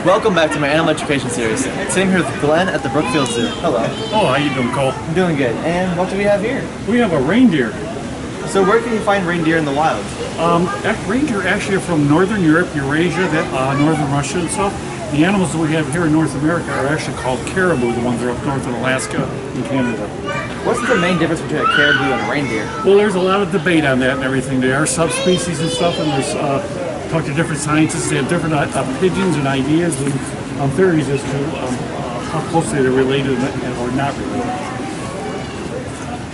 Welcome back to my animal education series. Today I'm here with Glenn at the Brookfield Zoo. Hello. Oh, how you doing, Cole? I'm doing good. And what do we have here? We have a reindeer. So where can you find reindeer in the wild? Reindeer actually are from Northern Europe, Eurasia, Northern Russia and stuff. The animals that we have here in North America are actually called caribou, the ones that are up north in Alaska and Canada. What's the main difference between a caribou and a reindeer? Well, there's a lot of debate on that and everything. There are subspecies and stuff, and there's talk to different scientists. They have different opinions and ideas and theories as to how closely they're related or not related.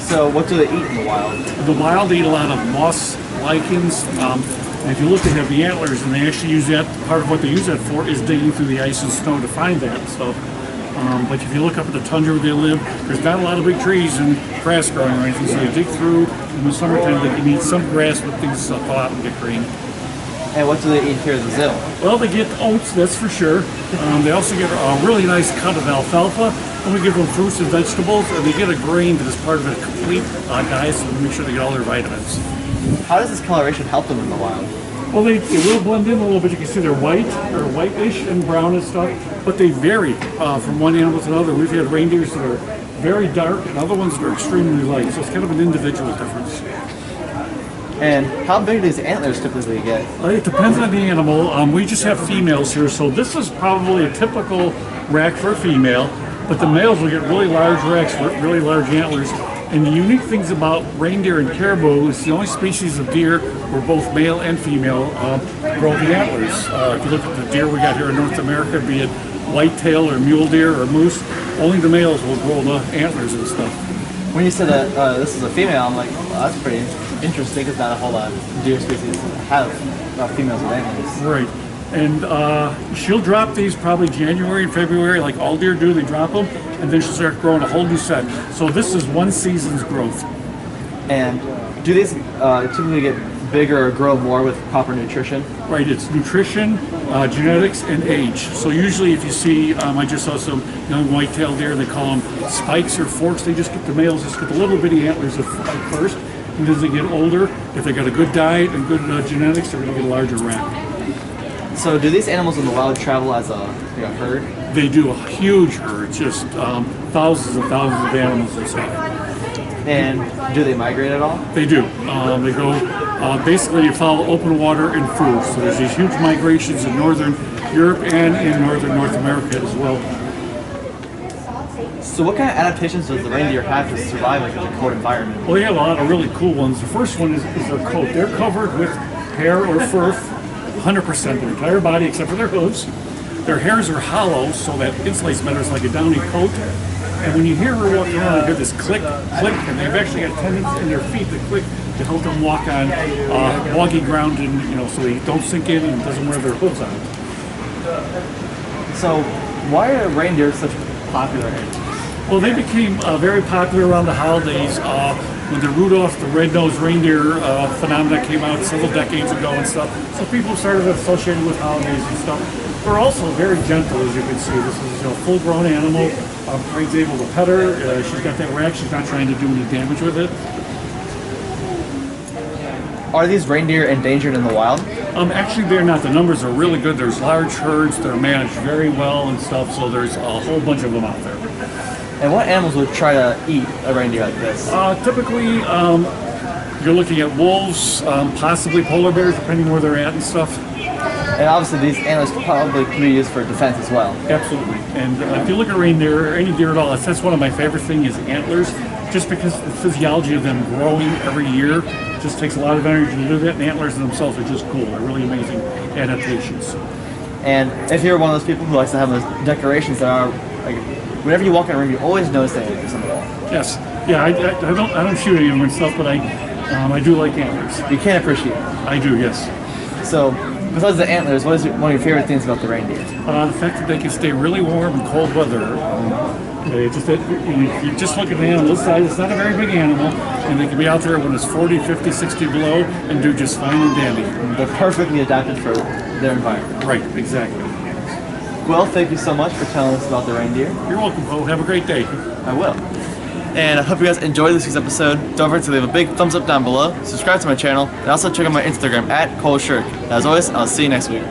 So what do they eat in the wild? The wild they eat a lot of moss, lichens. And if you look, they have the antlers, and they actually use that. Part of what they use that for is digging through the ice and snow to find that stuff. But if you look up at the tundra where they live, there's not a lot of big trees and grass growing or anything, so they dig through. In the summertime, they can eat some grass, but things thaw out and get green. And what do they eat here at the zoo? Well, they get oats, that's for sure. They also get a really nice cut of alfalfa, and we give them fruits and vegetables, and they get a grain that is part of a complete diet, so we make sure they get all their vitamins. How does this coloration help them in the wild? Well, they will blend in a little bit. You can see they're white, or whitish and brown and stuff, but they vary from one animal to another. We've had reindeers that are very dark and other ones that are extremely light, so it's kind of an individual difference. And how big do these antlers typically get? It depends on the animal. We just have females here, so this is probably a typical rack for a female, but the males will get really large racks with really large antlers. And the unique things about reindeer and caribou is the only species of deer where both male and female grow the antlers. If you look at the deer we got here in North America, be it whitetail or mule deer or moose, only the males will grow the antlers and stuff. When you said that this is a female, I'm like, well, that's pretty interesting because not a whole lot of deer species have females with antlers. Right. And she'll drop these probably January and February, like all deer do, they drop them, and then she'll start growing a whole new set. So this is one season's growth. And do these typically get bigger or grow more with proper nutrition? Right, it's nutrition, genetics, and age. So usually if you see, I just saw some young whitetail deer, they call them spikes or forks, they just get the males, just get the little bitty antlers at first, and as they get older, if they got a good diet and good genetics, they're going to get a larger rack. So do these animals in the wild travel as a herd? They do a huge herd, just thousands and thousands of animals and stuff. And do they migrate at all? They do. They go, basically you follow open water and food. So there's these huge migrations in Northern Europe and in Northern North America as well. So what kind of adaptations does the reindeer have to survive in such a cold environment? Well, they have a lot of really cool ones. The first one is their coat. They're covered with hair or fur, 100%, their entire body except for their hooves. Their hairs are hollow, so that insulates better. It's like a downy coat. And when you hear her walking around, you hear this click, click, and they've actually got tendons in their feet that click to help them walk on boggy ground, and so they don't sink in and doesn't wear their hooves on. So why are reindeer such popular animals? Well, they became very popular around the holidays when the Rudolph the Red-Nosed Reindeer phenomena came out several decades ago and stuff. So people started associating with holidays and stuff. They're also very gentle, as you can see. This is a full-grown animal. Craig's able to pet her. She's got that rack. She's not trying to do any damage with it. Are these reindeer endangered in the wild? Actually, they're not. The numbers are really good. There's large herds. They're managed very well and stuff. So there's a whole bunch of them out there. And what animals would try to eat a reindeer like this? Typically, you're looking at wolves, possibly polar bears, depending where they're at and stuff. And obviously these antlers probably can be used for defense as well. Absolutely. And if you look at reindeer, or any deer at all, that's one of my favorite things is antlers, just because the physiology of them growing every year just takes a lot of energy to do that, and antlers in themselves are just cool. They're really amazing adaptations. And if you're one of those people who likes to have those decorations that are, like, whenever you walk in a room, you always notice that there's on the wall. Yes. Yeah, I don't shoot any of them and stuff, but I do like antlers. You can appreciate it. I do, yes. So, besides the antlers, what is one of your favorite things about the reindeer? The fact that they can stay really warm in cold weather. If you just look at an animal this size, it's not a very big animal, and they can be out there when it's 40, 50, 60 below and do just fine and dandy. They're perfectly adapted for their environment. Right, exactly. Well, thank you so much for telling us about the reindeer. You're welcome, Poe. Have a great day. I will. And I hope you guys enjoyed this week's episode. Don't forget to leave a big thumbs up down below, subscribe to my channel, and also check out my Instagram at ColeShirk. As always, I'll see you next week.